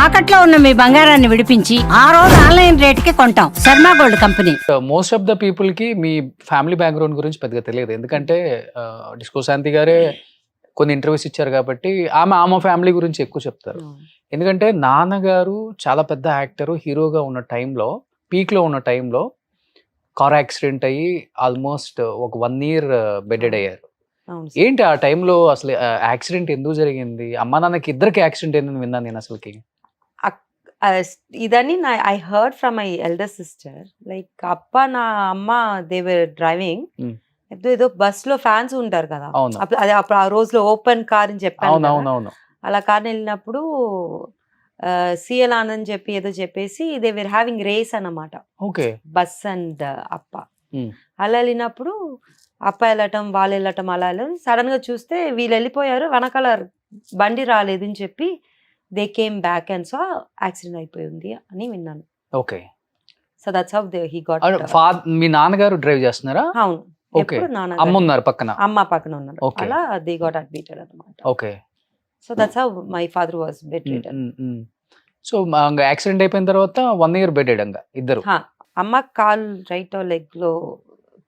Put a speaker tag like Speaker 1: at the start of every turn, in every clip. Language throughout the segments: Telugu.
Speaker 1: తాకట్లో ఉన్న మీ బంగారాన్ని విడిపించి ఆ రోజు ఆన్లైన్ రేటుకి కొంటాం. Sharma gold company.
Speaker 2: Most of the people కి మీ ఫ్యామిలీ బ్యాక్గ్రౌండ్ గురించి పెద్దగా తెలియదు, ఎందుకంటే డిస్కో శాంతి గారే కొన్ని ఇంటర్వ్యూస్ ఇచ్చారు కాబట్టి ఆమె ఫ్యామిలీ గురించి ఎక్కువ చెప్తారు. ఎందుకంటే నాన్నగారు చాలా పెద్ద యాక్టర్, హీరోగా ఉన్న టైంలో, పీక్ లో ఉన్న టైంలో కార్ యాక్సిడెంట్ అయ్యి ఆల్మోస్ట్ ఒక 1 year బెడెడ్ అయ్యారు. ఏంటి ఆ టైంలో అసలు యాక్సిడెంట్ ఎందుకు జరిగింది? అమ్మా నాన్నకి ఇద్దరికి యాక్సిడెంట్ ఏందని విన్నాను నేను అసలుకి.
Speaker 3: ఇదని I heard from my elder sister. Like అప్ప నా అమ్మ దే వర్ డ్రైవింగ్, ఏదో బస్ లో ఫ్యాన్స్ ఉంటారు కదా,
Speaker 2: అవును
Speaker 3: అదే అప్పుడు ఆ రోజులో ఓపెన్ కార్ అని చెప్పాను కదా.
Speaker 2: అవునవును.
Speaker 3: అలా కార్ వెళ్ళినప్పుడు సిఎల్ ఆనంద్ చెప్పి ఏదో చెప్పేసి దే వర్ హ్యావింగ్ రేస్ అన్నమాట,
Speaker 2: ఓకే
Speaker 3: బస్ అండ్ అప్ప. అలా వెళ్ళినప్పుడు అప్ప వెళ్ళటం వాళ్ళు వెళ్ళటం అలా సడన్ గా చూస్తే వీళ్ళు వెళ్ళిపోయారు, వెనకాల బండి రాలేదు అని చెప్పి they came back and so accident అయిపోయింది అని విన్నాను.
Speaker 2: Okay.
Speaker 3: So that's how he got.
Speaker 2: మీ నాన్నగారు డ్రైవ్ చేస్తున్నారా?
Speaker 3: అవును.
Speaker 2: ఓకే.
Speaker 3: ఎప్పుడు
Speaker 2: అమ్మ ఉన్నారు పక్కన?
Speaker 3: అమ్మ పక్కన ఉన్నారు.
Speaker 2: Okay.
Speaker 3: అలా దే గాట్ అడ్మిటెడ్ అన్నమాట.
Speaker 2: Okay.
Speaker 3: So that's how my father was bed ridden.
Speaker 2: So accident అయిపోయిన తర్వాత 1 year బెడెడ్ ఇద్దరు.
Speaker 3: అమ్మ కాల్ రైట్ లెగ్ లో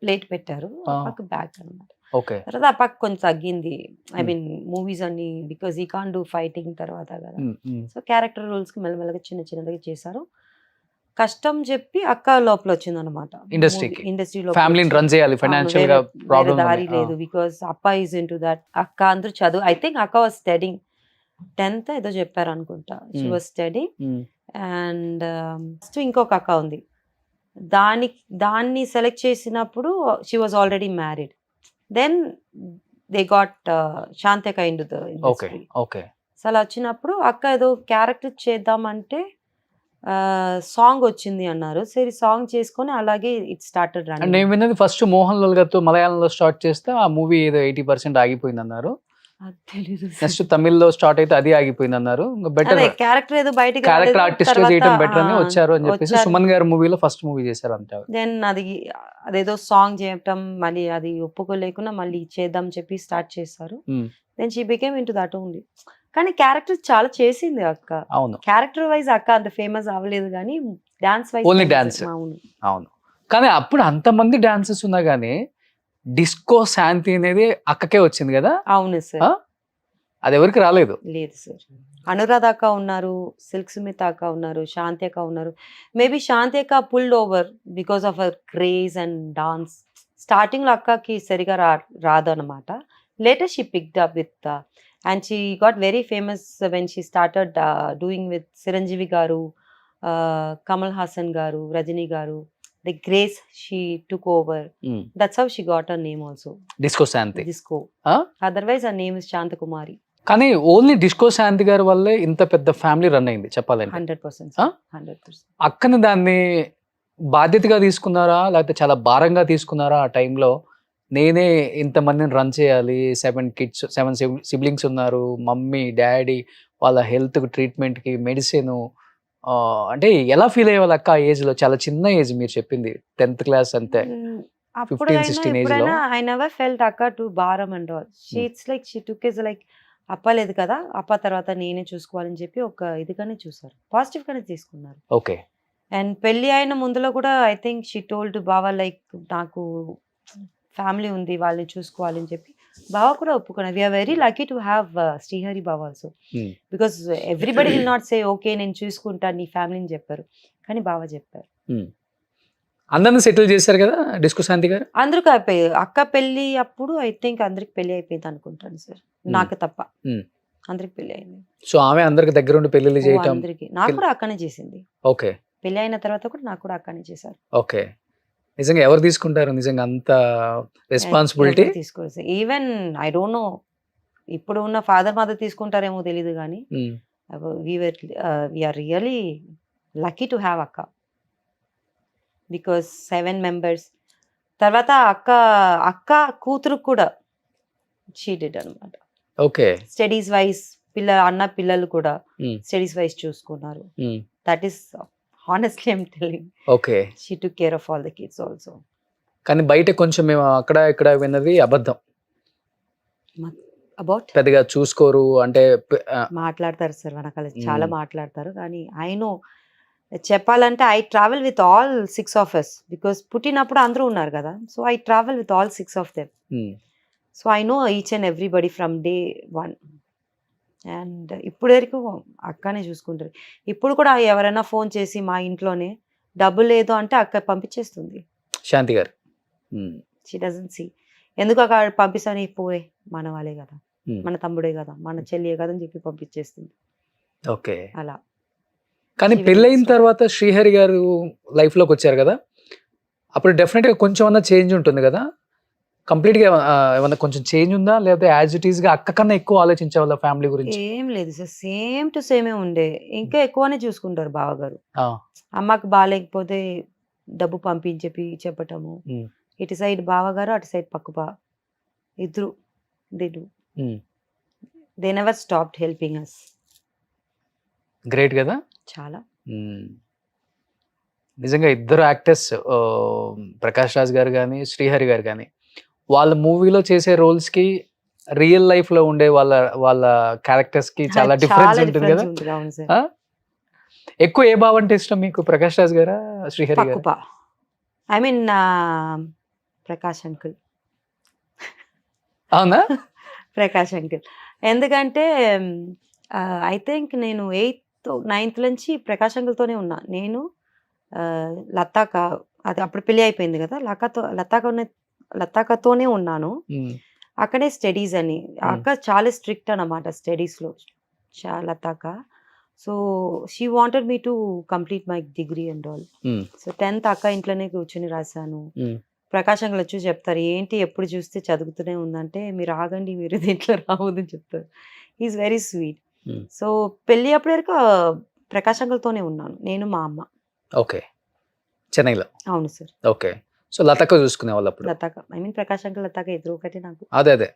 Speaker 3: ప్లేట్ పెట్టారు, అప్పకు బ్యాక్ అన్నమాట.
Speaker 2: ఓకే.
Speaker 3: తర్వాత అప్పకు కొంచెం తగ్గింది. ఐ మీన్ మూవీస్ అన్ని బికాస్ ఈ కాన్ డూ ఫైటింగ్ తర్వాత కదా, సో క్యారెక్టర్ రోల్స్ కి మెల్లమెల్లగా చిన్నగా చేశారు. కష్టం చెప్పి అక్క లోపల వచ్చింది అనమాట ఇండస్ట్రీలో.
Speaker 2: ఫ్యామిలీని రన్ చేయాలి, ఫైనాన్షియల్ గా ప్రాబ్లం
Speaker 3: దారి లేదు బికాస్ అప్ప ఈజ్ ఇంటూ దట్. అక్క అందరూ చదువు, ఐ థింక్ అక్క వాజ్ స్టడీయింగ్ 10th ఏదో చెప్పారు అనుకుంటా. షీ వాజ్ స్టడీ అండ్ ఇంకొక అక్క ఉంది, దాన్ని సెలెక్ట్ చేసినప్పుడు she was already married. Then they got శాంతక into the industry.
Speaker 2: Okay.
Speaker 3: So అలా వచ్చినప్పుడు అక్క ఏదో క్యారెక్టర్ చేద్దామంటే సాంగ్ వచ్చింది అన్నారు. సరే సాంగ్ చేసుకొని అలాగే ఇట్ స్టార్టెడ్ రన్నింగ్.
Speaker 2: నేను విన్నది ఫస్ట్ మోహన్ లాల్ గారితో మలయాళంలో స్టార్ట్ చేస్తే ఆ మూవీ ఏదో 80% ఆగిపోయింది అన్నారు. నెక్స్ట్ తమిళ్లో స్టార్ట్ అయితే అది ఆగిపోయింది అన్నారు. బెటర్
Speaker 3: క్యారెక్టర్ ఏదో బయటికి
Speaker 2: క్యారెక్టర్ ఆర్టిస్ట్ చేయడం బెటర్ అని వచ్చారు అని చెప్పేసి సుమన్ గారి మూవీలో ఫస్ట్ మూవీ చేశారు అంతే.
Speaker 3: దెన్ అదేదో సాంగ్ చేయటం, మళ్ళీ అది ఒప్పుకోలేకుండా మళ్ళీ చేద్దాం చెప్పి స్టార్ట్ చేశారు. Then she became into that only. కానీ క్యారెక్టర్ చాలా చేసింది అక్క.
Speaker 2: అవును.
Speaker 3: క్యారెక్టర్ వైజ్ అక్క అంత ఫేమస్ అవ్వలేదు కానీ డాన్స్ వైజ్
Speaker 2: ఓన్లీ డాన్స్. అవును. కానీ అప్పుడు అంతమంది డాన్సెస్ ఉన్నా గానీ డిస్కో శాంతి అనేది అక్కకే వచ్చింది కదా.
Speaker 3: అవును సార్.
Speaker 2: అది ఎవరికి రాలేదు.
Speaker 3: లేదు సార్. అనురాధ అక్క ఉన్నారు, సిల్క్ సుమిత అక్క ఉన్నారు, శాంతి అక్క ఉన్నారు. మేబీ శాంతి అక్క pulled over because of our craze and dance. Starting లో అక్కకి సరిగా రాదు అనమాట. Later she picked up with and she got very famous when she started doing with Chiranjeevi garu, Kamal Hassan garu, Rajini garu. The grace she took over. That's how she got her name also.
Speaker 2: Disco Shanti.
Speaker 3: Disco. Otherwise her name is Shantakumari.
Speaker 2: కానీ ఓన్లీ డిస్కో శాంతి గారి వల్లే ఇంత పెద్ద ఫ్యామిలీ రన్ అయింది చెప్పాలంటే.
Speaker 3: 100%. 100%.
Speaker 2: అక్కని దాన్ని బాధ్యతగా తీసుకున్నారా లేకపోతే చాలా భారంగా తీసుకున్నారా ఆ టైంలో? నేనే ఇంతమందిని రన్ చేయాలి, 7 సిబ్లింగ్స్ ఉన్నారు, మమ్మీ డాడీ వాళ్ళ హెల్త్ ట్రీట్మెంట్కి మెడిసిన్, అంటే ఎలా ఫీల్ అయ్యేవాళ్ళు అక్క ఆ ఏజ్ లో? చాలా చిన్న ఏజ్ మీరు చెప్పింది 10th class అంతే. 15-16 ఏజ్ లో
Speaker 3: I never felt అక్క టు భారం and all. It's like she took is like అప్పలేదు కదా, అప్ప తర్వాత నేనే చూసుకోవాలని చెప్పి ఒక ఇదిగానే చూసారు, పాజిటివ్ గానే తీసుకున్నారు.
Speaker 2: ఓకే.
Speaker 3: అండ్ పెళ్లి అయిన ముందులో కూడా ఐ థింక్ షీ టోల్డ్ బావా లైక్ నాకు ఫ్యామిలీ ఉంది వాళ్ళని చూసుకోవాలి అని చెప్పి బావ కూడా ఒప్పుకున్నారు. We're very lucky to have Srihari బావ also, because everybody will not say okay నేను చూసుకుంటా నీ ఫ్యామిలీని చెప్పారు, కానీ బావ చెప్పారు.
Speaker 2: అందరిని సెటిల్ చేశారు కదా డిస్కో శాంతి గారు?
Speaker 3: అందరికి అయిపోయి అక్క పెళ్లి అప్పుడు ఐ థింక్ అందరికి పెళ్లి అయిపోయింది అనుకుంటాను సార్, నాకు తప్ప అందరికి పెళ్లి అయింది.
Speaker 2: సో ఆమె అందరికి దగ్గర ఉండి పెళ్లి చేయటం
Speaker 3: అందరికి. నాకు కూడా అక్కనే చేసింది.
Speaker 2: ఓకే.
Speaker 3: పెళ్లి అయిన తర్వాత కూడా నాకు కూడా అక్కనే చేశారు.
Speaker 2: ఓకే. నిజంగా ఎవరు తీసుకుంటారు నిజంగా అంత రెస్పాన్సిబిలిటీ?
Speaker 3: తీసుకోవాలి. ఈవెన్ ఐ డోంట్ నో ఇప్పుడు ఉన్న ఫాదర్ మదర్ తీసుకుంటారేమో తెలియదు కానీ we are really lucky to have అక్క, బికాస్ 7 members. తర్వాత అక్క కూతురు కూడా షీ డిడ్ అనమాట.
Speaker 2: ఓకే.
Speaker 3: స్టడీస్ వైజ్ అన్న పిల్లలు కూడా స్టడీస్ వైజ్ చూసుకున్నారు. That is honestly I'm telling.
Speaker 2: Okay.
Speaker 3: She took care of all the kids also.
Speaker 2: కానీ బయట కొంచెం మేము అక్కడ ఇక్కడ విన్నది అబద్ధం.
Speaker 3: అబౌట్
Speaker 2: పెద్దగా చూసుకోరు అంటే
Speaker 3: మాట్లాడతారు సార్ వెనకాల
Speaker 2: Hmm.
Speaker 3: చాలా మాట్లాడతారు కానీ ఐ నో చెప్పాలంటే I travel with all 6 of us because పుట్టినప్పుడు అందరూ ఉన్నారు కదా so I travel with all 6 of them so I know each and everybody from day 1 and ఇప్పుడు వరకు అక్కనే చూసుకుంటారు ఇప్పుడు కూడా ఎవరైనా ఫోన్ చేసి మా ఇంట్లోనే డబ్బు లేదు అంటే అక్క పంపించేస్తుంది
Speaker 2: శాంతి గారు.
Speaker 3: షీ డజన్ సీ ఎందుకు అక్కడ పంపిస్తాను పోయే మన వాళ్ళే కదా
Speaker 2: Hmm.
Speaker 3: మన తమ్ముడే కదా మన చెల్లియే కదా అని చెప్పి పంపించేస్తుంది
Speaker 2: ఓకే.
Speaker 3: అలా
Speaker 2: కానీ
Speaker 3: She
Speaker 2: పెళ్ళయిన
Speaker 3: will
Speaker 2: తర్వాత శ్రీహరి గారు లైఫ్ లోకి వచ్చారు కదా, అప్పుడు డెఫినెట్ గా కొంచెం అన్న చేంజ్ ఉంటుంది కదా. కంప్లీట్ గా ఏమన్నా కొంచెం చేంజ్ ఉందా, లేకపోతే యాజ్ ఇట్ ఈస్ గా అక్క కన్నా ఎక్కువ ఆలోచించే వాళ్ళ ఫ్యామిలీ గురించి?
Speaker 3: ఏం లేదు సార్ సేమ్ టు సేమే ఉండే ఇంకా ఎక్కువనే చూసుకుంటారు బావగారు
Speaker 2: ఆ,
Speaker 3: అమ్మకి బాగాలేకపోతే డబ్బు పంపించి చెప్పటము
Speaker 2: ఉమ్,
Speaker 3: ఇటు సైడ్ బావగారు అటు సైడ్ పక్కుబా ఇద్దరు
Speaker 2: um.
Speaker 3: They never stopped helping us
Speaker 2: great కదా.
Speaker 3: చాలా
Speaker 2: ఉమ్. నిజంగా ఇద్దరు యాక్టర్స్, ప్రకాష్ రాజ్ గారు కానీ శ్రీహరి గారు కానీ, వాళ్ళ మూవీలో చేసే రోల్స్ కి రియల్ లైఫ్ లో ఉండే వాళ్ళ వాళ్ళ క్యారెక్టర్స్ కి చాలా డిఫరెన్స్ ఉంటుంది కదా.
Speaker 3: ఉంటుంది అవును సార్
Speaker 2: ఆ? ఎక్కువ ఏ బావ అంటే ఇష్టం మీకు, ప్రకాష్ రాజ్ గారా శ్రీహరి గారు?
Speaker 3: పక్కుపా ఐ మీన్ ప్రకాష్ అంకుల్
Speaker 2: అవునా?
Speaker 3: ప్రకాష్ అంకుల్ ఎందుకంటే ఐ థింక్ నేను 8th 9th నుంచి ప్రకాష్ అంకుల్తోనే ఉన్నా నేను లతాక అది అప్పుడు పెళ్ళి అయిపోయింది కదా లతాకతోనే ఉన్నాను
Speaker 2: ఉమ్,
Speaker 3: అక్కడే స్టడీస్ అని అక్క చాలా స్ట్రిక్ట్ అన్నమాట స్టడీస్లో లతాక so she wanted me to complete my degree and all
Speaker 2: um,
Speaker 3: so 10th అక్క ఇంట్లోనే కూర్చొని రాశాను
Speaker 2: ఉమ్.
Speaker 3: ప్రకాశ్ అంకుల్ వచ్చి చెప్తారు ఏంటి ఎప్పుడు చూస్తే చదువుతూనే ఉందంటే మీరు ఆగండి మీరు దీంట్లో రావద్దని చెప్తారు is very sweet
Speaker 2: Hmm.
Speaker 3: So పెళ్ళి అప్పటి వరకు ప్రకాశ్ అంకుల్తోనే ఉన్నాను నేను మా అమ్మ
Speaker 2: ఓకే. చెన్నైలో.
Speaker 3: అవును సార్
Speaker 2: ఓకే. సో లతక్క చూసుకునే వాళ్ళు అప్పుడు.
Speaker 3: లతాక ఐ మీన్ ప్రకాశ్ అంకుల్ లతాక ఇద్దరు ఒకటి నాకు
Speaker 2: అదే అదే.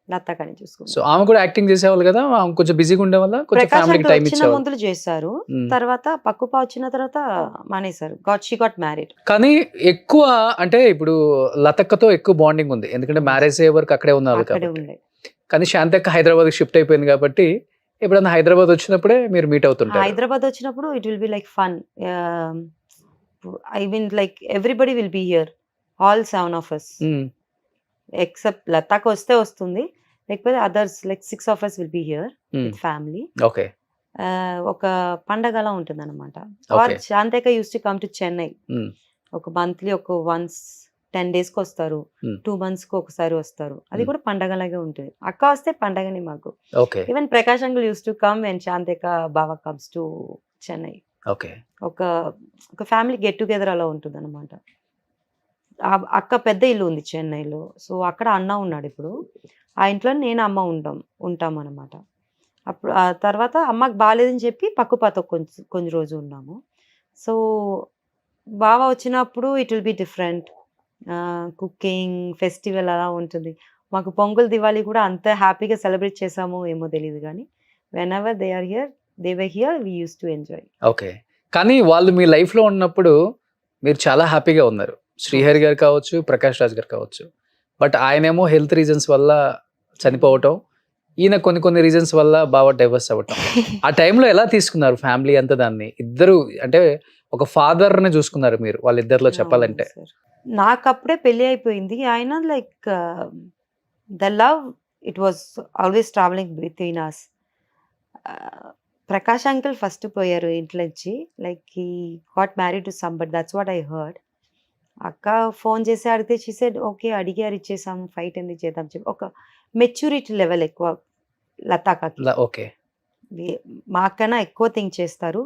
Speaker 3: లతాకని
Speaker 2: సో
Speaker 3: చూసుకున్నాను
Speaker 2: ఆమె కూడా యాక్టింగ్ చేసేవాళ్ళు కదా, ఆమె కొంచెం బిజీగా ఉండేవాళ్ళ, కొంచెం
Speaker 3: ప్రకాశ్
Speaker 2: ఫ్యామిలీకి
Speaker 3: అంకుల్
Speaker 2: టైం
Speaker 3: వచ్చిన
Speaker 2: ఇచ్చేవాళ్ళు.
Speaker 3: ముందులు చేశారు
Speaker 2: Hmm.
Speaker 3: తర్వాత పక్కుపా వచ్చిన తర్వాత మానేశారు షీ గాట్ మ్యారీడ్
Speaker 2: కానీ ఎక్కువ అంటే ఇప్పుడు లతక్కతో ఎక్కువ బాండింగ్ ఉంది, ఎందుకంటే మ్యారేజ్ అయ్యే వరకు అక్కడే ఉన్నారు
Speaker 3: అక్కడే
Speaker 2: కాబట్టి.
Speaker 3: ఉండే
Speaker 2: కానీ శాంతి అక్క హైదరాబాద్ షిఫ్ట్ అయిపోయింది కాబట్టి ఎప్పుడన్నా హైదరాబాద్ వచ్చినప్పుడే మీరు మీట్ అవుతుంటారు.
Speaker 3: హైదరాబాద్ వచ్చినప్పుడు it will be like fun I mean like everybody will be here all 7 of us
Speaker 2: um,
Speaker 3: except లతాక్ వస్తే వస్తుంది లేకపోతే others like 6 of us will be here
Speaker 2: um.
Speaker 3: With family
Speaker 2: okay.
Speaker 3: ఒక పండగలా ఉంటుంది అనమాట ఆర్
Speaker 2: Okay.
Speaker 3: శాంతేక used to come to Chennai
Speaker 2: um,
Speaker 3: ఒక మంత్లీ ఒక వన్స్ 10 daysకి వస్తారు
Speaker 2: Hmm.
Speaker 3: 2 monthsకి ఒకసారి వస్తారు అది
Speaker 2: Hmm.
Speaker 3: కూడా పండగలాగే ఉంటుంది అక్క వస్తే పండగని మాకు
Speaker 2: okay.
Speaker 3: Even Prakash uncle used to come and శాంతేక బావ కమ్స్ టు చెన్నై
Speaker 2: ఓకే.
Speaker 3: ఒక ఒక ఫ్యామిలీ గెట్ టుగెదర్ అలా ఉంటుంది అనమాట అక్క పెద్ద ఇల్లు ఉంది చెన్నైలో సో అక్కడ అన్న ఉన్నాడు ఇప్పుడు ఆ ఇంట్లో నేను అమ్మ ఉంటాం అనమాట అప్పుడు ఆ తర్వాత అమ్మకి బాగాలేదని చెప్పి పక్కుపాతో కొన్ని రోజు ఉన్నాము సో బావ వచ్చినప్పుడు it will be different cooking festival అలా ఉంటుంది మాకు పొంగల్ దివాళీ కూడా అంత హ్యాపీగా సెలబ్రేట్ చేసామో ఏమో తెలియదు కానీ whenever they are here they were here we used to enjoy
Speaker 2: okay. కానీ వాళ్ళు మీ లైఫ్ లో ఉన్నప్పుడు మీరు చాలా హ్యాపీగా ఉన్నారు, శ్రీహరి గారు కావచ్చు, ప్రకాష్ రాజ్ గారు కావచ్చు. బట్ ఆయనేమో హెల్త్ రీజన్స్ వల్ల చనిపోవటం, ఈయన కొన్ని రీజన్స్ వల్ల బాగా డైవర్స్ అవ్వటం. ఆ టైంలో ఎలా తీసుకున్నారు ఫ్యామిలీ అంతా దాన్ని? ఇద్దరు అంటే ఒక ఫాదర్ ని చూసుకున్నారు మీరు వాళ్ళిద్దరిలో చెప్పాలంటే.
Speaker 3: నాకు అప్పుడే పెళ్లి అయిపోయింది ఆయన like the love it was always travelling between us Prakash uncle first పోయారు ఇంట్లో నుంచి like he got married to somebody that's what I heard అక్క ఫోన్ చేసి అడిగితే షీ సెడ్ ఓకే అడిగారు ఇచ్చేసాం ఫైట్ ఎందుకు చేద్దాం చెప్పి ఒక మెచ్యూరిటీ లెవెల్ ఎక్కువ లతాకకి
Speaker 2: ఓకే.
Speaker 3: మాకన్నా ఎక్కువ థింక్ చేస్తారు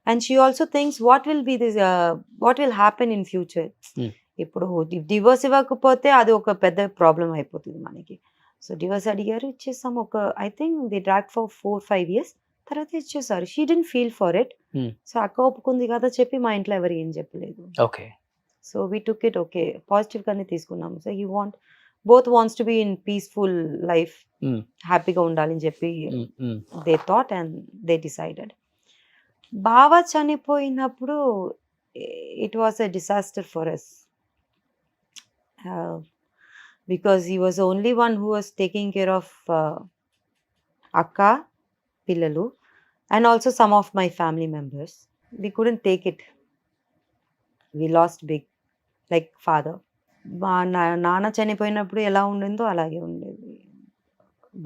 Speaker 3: and she also thinks what will be this what will happen in future
Speaker 2: Hmm.
Speaker 3: ఇప్పుడు డివోర్స్ ఇవ్వకపోతే అది ఒక పెద్ద ప్రాబ్లం అయిపోతుంది మనకి సో డివోర్స్ అడిగారు ఇచ్చేసాం ఒక I think the drag for 4-5 years తర్వాత ఇచ్చేసారు she didn't feel for it
Speaker 2: Hmm.
Speaker 3: So అక్క ఒప్పుకుంది కదా చెప్పి మా ఇంట్లో ఎవరు ఏం చెప్పలేదు
Speaker 2: okay.
Speaker 3: So we took it okay పాజిటివ్గానే తీసుకున్నాము so you want both wants to be in peaceful life
Speaker 2: Hmm.
Speaker 3: హ్యాపీగా ఉండాలని చెప్పి
Speaker 2: um, um.
Speaker 3: They thought and they decided బావ చనిపోయినప్పుడు it was a disaster for us because he was only one who was taking care of అక్క, పిల్లలు, and also some of my family members. We couldn't take it. We lost big, like father. మా నాన్న చనిపోయినప్పుడు ఎలా ఉండిందో అలాగే ఉండేది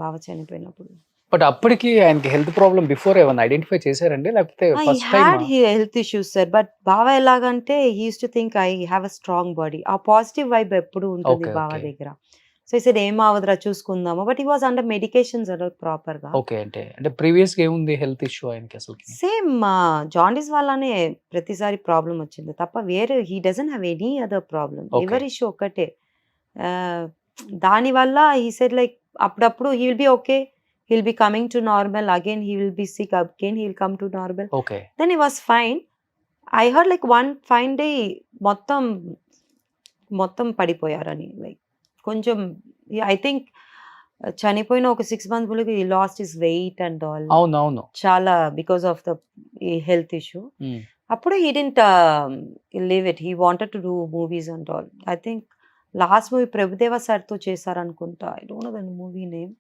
Speaker 3: బావ చనిపోయినప్పుడు.
Speaker 2: బట్ అప్పటికి ఆయనకి హెల్త్ ప్రాబ్లమ్ బిఫోర్ ఏమైనా ఐడెంటిఫై చేశారండి, లేకపోతే
Speaker 3: He
Speaker 2: first time?
Speaker 3: had health issues, sir. But బావ ఎలాగంటే he used to think I have a strong body. ఆ పాజిటివ్ వైబ్ ఎప్పుడు ఉంటుంది
Speaker 2: Okay,
Speaker 3: బావ
Speaker 2: okay.
Speaker 3: దగ్గర. సో ఈ said ఏం అవదురా చూసుకుందాము. బట్ he was under medications proper గా.
Speaker 2: ఓకే, అంటే ప్రీవియస్ గా ఏముంది హెల్త్ ఇష్యూ ఆయనకి అసలు?
Speaker 3: సేమ్ జాండీస్ వల్లనే ప్రతిసారి ప్రాబ్లం వచ్చింది తప్ప వేరే he doesn't have any other problem.
Speaker 2: Okay.
Speaker 3: Liver issue ఒక్కటే. దానివల్ల హీ సెడ్ లైక్ అప్పుడప్పుడు he will be okay, he will be coming to normal, again he will be sick, again he will come to normal.
Speaker 2: Okay.
Speaker 3: Then he was fine. I heard like one fine day మొత్తం మొత్తం పడిపోయారని, లైక్ కొంచెం ఐ థింక్ చనిపోయిన ఒక 6 months ముందుకు he lost his weight and all,
Speaker 2: అవునవును.
Speaker 3: చాలా because of the health issue. అప్పుడు he didn't live it, he wanted to do movies and all. I think last movie Prabhudeva సార్తో చేశారనుకుంటా, I don't know the movie name.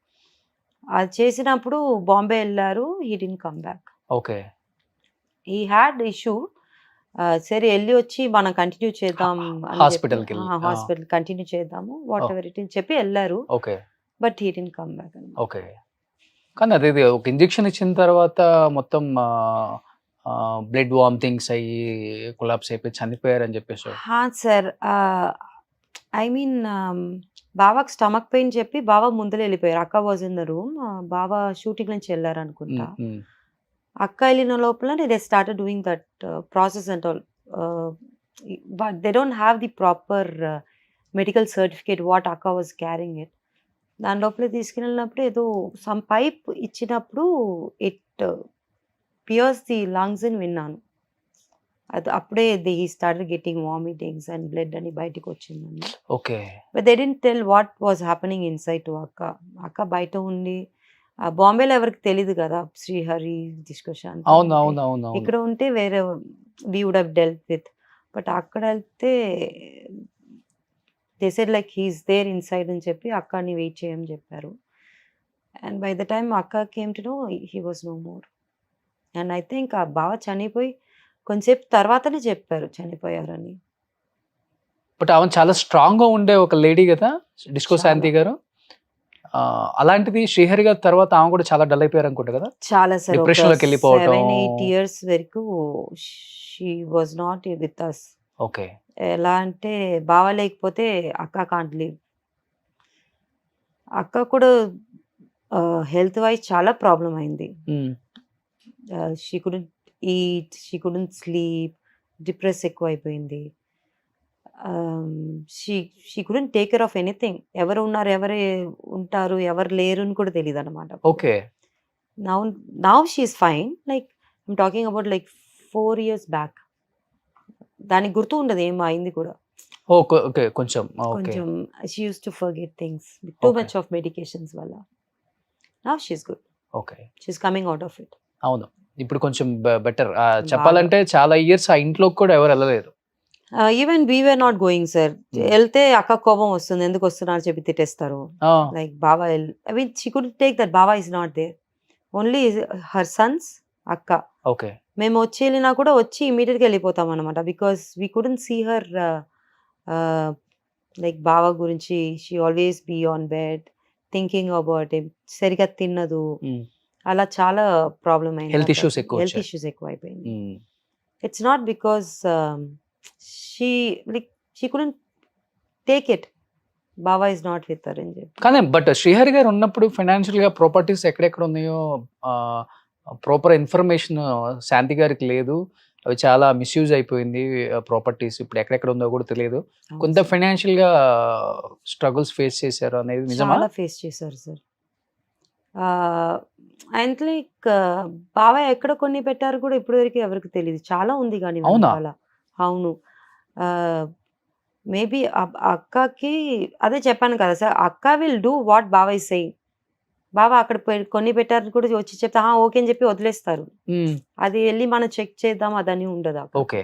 Speaker 3: అది చేసినప్పుడు బాంబే వెళ్ళారు, he didn't come back.
Speaker 2: Okay.
Speaker 3: He had issue. సరే వెళ్ళి వచ్చి మనం కంటిన్యూ చేద్దాం,
Speaker 2: హాస్పిటల్కి వెళ్ళి.
Speaker 3: హాస్పిటల్ కంటిన్యూ చేద్దాము వాట్ ఎవర్ ఇట్ చెప్పి వెళ్ళారు.
Speaker 2: Okay.
Speaker 3: But he didn't come back.
Speaker 2: Okay. కానీ అదే ఒక ఇంజెక్షన్ ఇచ్చిన తర్వాత మొత్తం బ్లడ్ వామిటింగ్స్ అయ్యి కొలాప్స్ అయిపోయి చనిపోయారని చెప్పేసి.
Speaker 3: సార్ ఐ మీన్ బావాకి స్టమక్ పెయిన్ చెప్పి బావ ముందర వెళ్ళిపోయారు. అక్క వాజ్ ఇన్ ద రూమ్. బావ షూటింగ్ నుంచి వెళ్ళారు అనుకుంటా. అక్క వెళ్ళిన లోపల they started doing that process and all. But they don't have the proper medical certificate what అక్క వాజ్ క్యారింగ్ ఇట్. దాని లోపల తీసుకెళ్ళినప్పుడు ఏదో సమ్ పైప్ ఇచ్చినప్పుడు ఇట్ పియర్స్ ది లంగ్స్ అని విన్నాను. అది అప్పుడే he started getting vomitings and blood అని బయటకు వచ్చిందండి.
Speaker 2: Okay.
Speaker 3: But they didn't tell what was happening inside to అక్క. అక్క బయట ఉండి బాంబేలో ఎవరికి తెలియదు కదా, శ్రీహరి డిస్కషన్.
Speaker 2: అవును.
Speaker 3: ఇక్కడ ఉంటే వేరే we would have dealt with. But అక్కడ వెళ్తే they said like he's there inside అని చెప్పి అక్కని వెయిట్ చేయమని చెప్పారు. అండ్ బై ద టైమ్ అక్క came to know he was no more. And I think ఆ బావ చనిపోయి కొంచెంసేపు తర్వాతనే చెప్పారు చనిపోయారని.
Speaker 2: బట్ ఆమె చాలా స్ట్రాంగ్ గా ఉండే ఒక లేడీ కదా డిస్కో శాంతి గారు. అలాంటిది శ్రీహరి గారి తర్వాత ఆమె కూడా చాలా డల్ అయిపోయారు అనుకుంటా కదా.
Speaker 3: చాలా సార్,
Speaker 2: డిప్రెషన్ లోకి వెళ్ళిపోవటం.
Speaker 3: 7-8 years వరకు she was not with us.
Speaker 2: Okay.
Speaker 3: ఎలా అంటే బావ లేకపోతే అక్క కాంట్ లివ్. అక్క కూడా హెల్త్ వైజ్ చాలా ప్రాబ్లం అయింది. She couldn't eat, she couldn't sleep, depress ఎక్కువ అయిపోయింది. She couldn't take care of anything. ఎవరు ఉన్నారు, ఎవరు ఉంటారు, ఎవరు లేరు అని కూడా తెలియదు అనమాట.
Speaker 2: Okay.
Speaker 3: Now she is fine. Like I'm talking about like 4 years back. దానికి గుర్తు ఉండదు ఏం అయింది కూడా.
Speaker 2: ఓకే. కొంచెం
Speaker 3: she used to forget things too much of medications వల్ల. Now she is good.
Speaker 2: Okay.
Speaker 3: She is coming out of it.
Speaker 2: అవును, ఇప్పుడు కొంచెం బెటర్. చెప్పాలంటే చాలా ఇయర్స్ ఆ ఇంట్లోకి కూడా ఎవరు వెళ్ళలేదు.
Speaker 3: Even we were not going sir. వెళ్తే అక్క కోపం వస్తుంది, ఎందుకు వస్తున్నారు చెప్పి తిట్టేస్తారు. లైక్ బావా I mean she could take that బావా is not there, only her sons, అక్క.
Speaker 2: ఓకే.
Speaker 3: మేము వచ్చి వెళ్ళినా కూడా వచ్చి ఇమీడియట్గా వెళ్ళిపోతాం అనమాట. Because we couldn't see her like బావా గురించి. She always be on bed thinking about him. సరిగా తిన్నదు, అలా చాలా ప్రాబ్లం అయింది.
Speaker 2: హెల్త్ ఇష్యూస్
Speaker 3: ఎక్కువ అయిపోయింది. It's not because she couldn't take it, బావా ఇస్ నాట్ విత్ హర్ అని చెప్పి.
Speaker 2: కానీ బట్ శ్రీహరి గారు ఉన్నప్పుడు ఫైనాన్షియల్ గా ప్రాపర్టీస్ ఎక్కడెక్కడ ఉన్నాయో ప్రాపర్ ఇన్ఫర్మేషన్ శాంతి గారికి లేదు. అవి చాలా మిస్యూజ్ అయిపోయింది ప్రాపర్టీస్. ఇప్పుడు ఎక్కడెక్కడ ఉందో కూడా తెలియదు. కొంత ఫైనాన్షియల్ గా స్ట్రగుల్స్ ఫేస్ చేశారు అనేది నిజమా?
Speaker 3: చాలా ఫేస్ చేశారు సార్. అండ్ లైక్ బావా ఎక్కడ కొన్ని పెట్టారు కూడా ఇప్పటి వరకు ఎవరికి తెలియదు. చాలా ఉంది కానీ చాలా. అవును, మేబీ అక్కకి అదే చెప్పాను కదా సార్, అక్క విల్ డూ వాట్ బావా ఇస్ సెయింగ్. బావా అక్కడ కొన్ని పెట్టారు కూడా వచ్చి చెప్తే ఓకే అని చెప్పి వదిలేస్తారు. అది వెళ్ళి మనం చెక్ చేద్దాం అదని ఉండదు.
Speaker 2: Okay.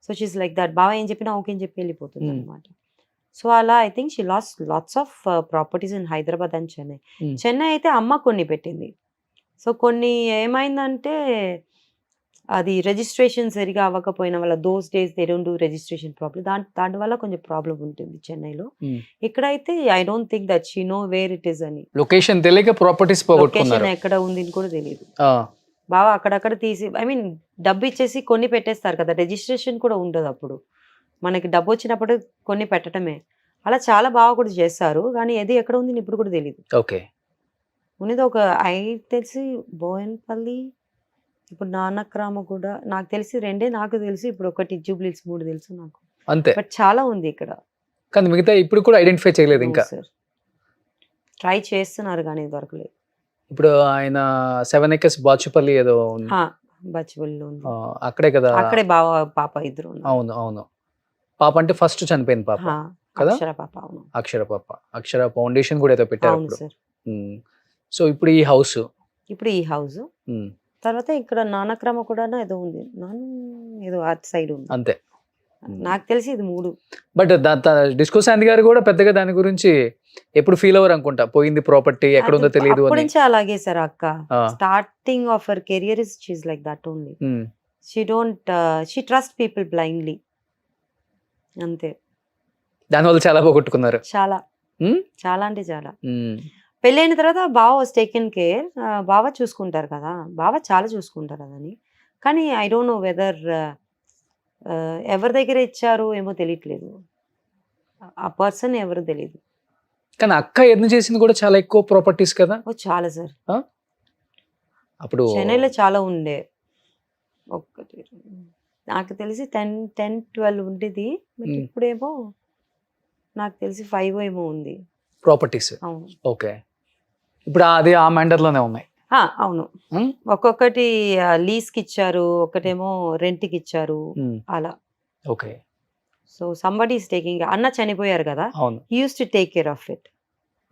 Speaker 3: So she's like that. బావా ఏం చెప్పినా ఓకే అని చెప్పి వెళ్ళిపోతుంది అనమాట. సో అలా I think she lost lots of properties in Hyderabad and Chennai. Chennai అయితే అమ్మ కొన్ని పెట్టింది, సో కొన్ని ఏమైందంటే అది రిజిస్ట్రేషన్ సరిగా అవ్వకపోయిన వల్ల those days they don't do registration problem దాని వల్ల కొంచెం ప్రాబ్లం ఉంటుంది చెన్నైలో. ఇక్కడైతే I don't think that she know where it is అని.
Speaker 2: లొకేషన్ తెలియక ప్రాపర్టీస్
Speaker 3: లొకేషన్
Speaker 2: పోగొట్టుకున్నారు.
Speaker 3: ఎక్కడ ఉంది అని కూడా తెలియదు. బాగా అక్కడక్కడ తీసి ఐ మీన్ డబ్బు ఇచ్చేసి కొన్ని పెట్టేస్తారు కదా, రిజిస్ట్రేషన్ కూడా ఉండదు అప్పుడు. మనకి డబ్బు వచ్చినప్పుడు కొన్ని పెట్టడమే. అలా చాలా బాగా కూడా చేస్తారు, కానీ అది ఎక్కడ ఉంది అని ఇప్పుడు కూడా తెలియదు.
Speaker 2: ఓకే.
Speaker 3: ఉన్నది ఒక తెలిసి బోయన్పల్లి, ఇప్పుడు నానక్రామ కూడా నాకు తెలిసి 2 నాకు తెలిసి, ఇప్పుడు ఒకటి జూబ్లీస్ 3 తెలుసు నాకు.
Speaker 2: అంతే.
Speaker 3: బట్ చాలా ఉంది ఇక్కడ.
Speaker 2: కానీ మిగతా ఇప్పుడు కూడా ఐడెంటిఫై చేయలేదు ఇంకా.
Speaker 3: సార్ ట్రై చేస్తున్నారు కానీ దొరకలేదు.
Speaker 2: ఇప్పుడు ఆయన 7 acres బాచుపల్లి ఏదో ఉంది.
Speaker 3: బచ్చిపల్లిలో ఉంది.
Speaker 2: అక్కడే కదా.
Speaker 3: అక్కడే బావ పాప ఇద్దరు ఉన్నారు.
Speaker 2: అవును అవును. పాప అంటే ఫస్ట్ చనిపోయింది పాప కదా?
Speaker 3: అక్షర పాప. అవును
Speaker 2: అక్షర పాప. అక్షర ఫౌండేషన్ కూడా ఏదో పెట్టారు
Speaker 3: అవును
Speaker 2: ఇప్పుడు.
Speaker 3: సార్.
Speaker 2: సో ఇప్పుడు ఈ హౌస్.
Speaker 3: ఇప్పుడు ఈ హౌస్ తర్వాత ఇక్కడ నానక్రమ కూడా ఏదో ఉంది, ఏదో అటు సైడ్ ఉంది
Speaker 2: అంతే.
Speaker 3: నాకు తెలిసి ఇది 3.
Speaker 2: బట్ డిస్కో శాంతి గారు కూడా పెద్దగా దాని గురించి ఎప్పుడు ఫీల్ అవ్వరు అనుకుంటా, పోయింది ప్రాపర్టీ ఎక్కడ ఉందో తెలియదు
Speaker 3: అప్పటి
Speaker 2: అని.
Speaker 3: నుంచి అలాగే సార్ అక్క. Starting of her career is she's like that only. She trust people blindly అంతే.
Speaker 2: దానివల్ల చాలా పోగొట్టుకున్నారు.
Speaker 3: చాలా చాలా అంటే చాలా. పెళ్ళైన తర్వాత బావ వాజ్ టేకెన్ కేర్, బావ చూసుకుంటారు కదా, బావ చాలా చూసుకుంటారు అదని. కానీ ఐ డోంట్ నో వెదర్ ఎవరి దగ్గర ఇచ్చారు ఏమో తెలియట్లేదు, ఆ పర్సన్ ఎవరు తెలియదు.
Speaker 2: కానీ అక్క ఎర్న్ చేసింది కూడా చాలా ఎక్కువ ప్రాపర్టీస్ కదా.
Speaker 3: చాలా సార్.
Speaker 2: అప్పుడు
Speaker 3: చెన్నైలో చాలా ఉండే, ఒక్కటి నాకు తెలిసి 10-12 ఉండేది. బట్ ఇప్పుడేమో నాకు తెలిసి 5 ఏమో ఉంది
Speaker 2: ప్రాపర్టీస్.
Speaker 3: అవును.
Speaker 2: ఓకే. ఇప్పుడు అది ఆ మెండర్ లోనే ఉన్నాయి.
Speaker 3: అవును. ఒక్కొక్కటి లీజ్ కి ఇచ్చారు, ఒకటేమో రెంట్ కి ఇచ్చారు, అలా.
Speaker 2: Okay.
Speaker 3: So somebody is taking. అన్న చనిపోయారు కదా,
Speaker 2: అవును.
Speaker 3: He use to take care of it.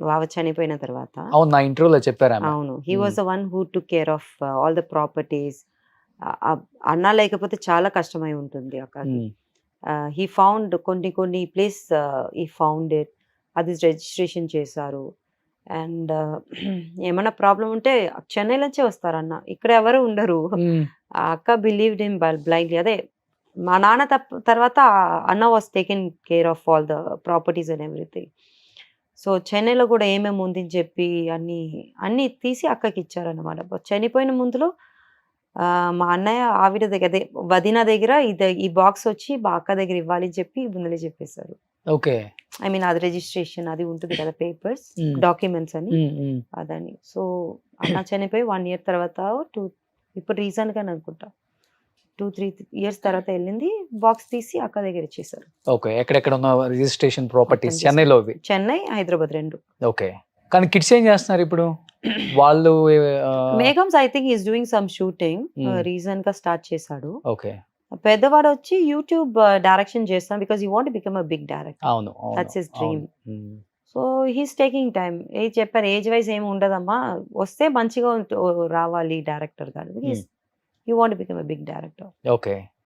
Speaker 3: బావ చనిపోయిన తర్వాత.
Speaker 2: అవును, నా ఇంటర్వ్యూలో చెప్పారు.
Speaker 3: అవును, he was the one who took care of all the properties. అన్న లేకపోతే చాలా కష్టమై ఉంటుంది అక్క. హీ ఫౌండ్ కొన్ని ప్లేస్, హీ ఫౌండ్ ఇట్, అది రిజిస్ట్రేషన్ చేశారు. అండ్ ఏమైనా ప్రాబ్లం ఉంటే చెన్నై నుంచే వస్తారు అన్న, ఇక్కడ ఎవరు ఉండరు. ఆ అక్క బిలీవ్డ్ హిమ్ బ్లైండ్లీ. అదే మా నాన్న తర్వాత అన్న was taken care of all the properties and everything. So చెన్నైలో కూడా ఏమేమి ఉంది అని చెప్పి అన్ని తీసి అక్కకి ఇచ్చారన్నమాట. చనిపోయిన ముందులో మా అన్నయ్య ఆవిడ దగ్గర, అదే వదిన దగ్గర ఈ బాక్స్ వచ్చి మా అక్క దగ్గర ఇవ్వాలి అని చెప్పి ముందులే చెప్పేశారు.
Speaker 2: ఓకే.
Speaker 3: ఐ మీన్ అది రిజిస్ట్రేషన్ అది ఉంటుంది కదా, పేపర్స్ డాక్యుమెంట్స్ అని అదని. సో అన్న చనిపోయి 1 year తర్వాత ఇప్పుడు రీసెంట్ గా అనుకుంటా 2-3 years తర్వాత వెళ్ళింది, బాక్స్ తీసి అక్క దగ్గర ఇచ్చేసారు.
Speaker 2: ఓకే. ఎక్కడెక్కడ ఉన్న రిజిస్ట్రేషన్ ప్రాపర్టీస్ చెన్నైలో?
Speaker 3: చెన్నై, హైదరాబాద్ 2.
Speaker 2: ఓకే. కానీ కిడ్స్ ఏం చేస్తున్నారు ఇప్పుడు? వాళ్ళు
Speaker 3: మేఘమ్స్ I think is doing some shooting, recent గా స్టార్ట్ చేశాడు.
Speaker 2: ఓకే.
Speaker 3: పెద్దవాడు వచ్చి యూట్యూబ్ డైరెక్షన్ చేస్తాం, because you want become a big director.
Speaker 2: అవును,
Speaker 3: that's his dream. So he's taking time. చెప్పారు ఏజ్ వైజ్ ఏమి ఉండదమ్మా, వస్తే మంచిగా రావాలి డైరెక్టర్ గారు. You want become a big director.
Speaker 2: Okay.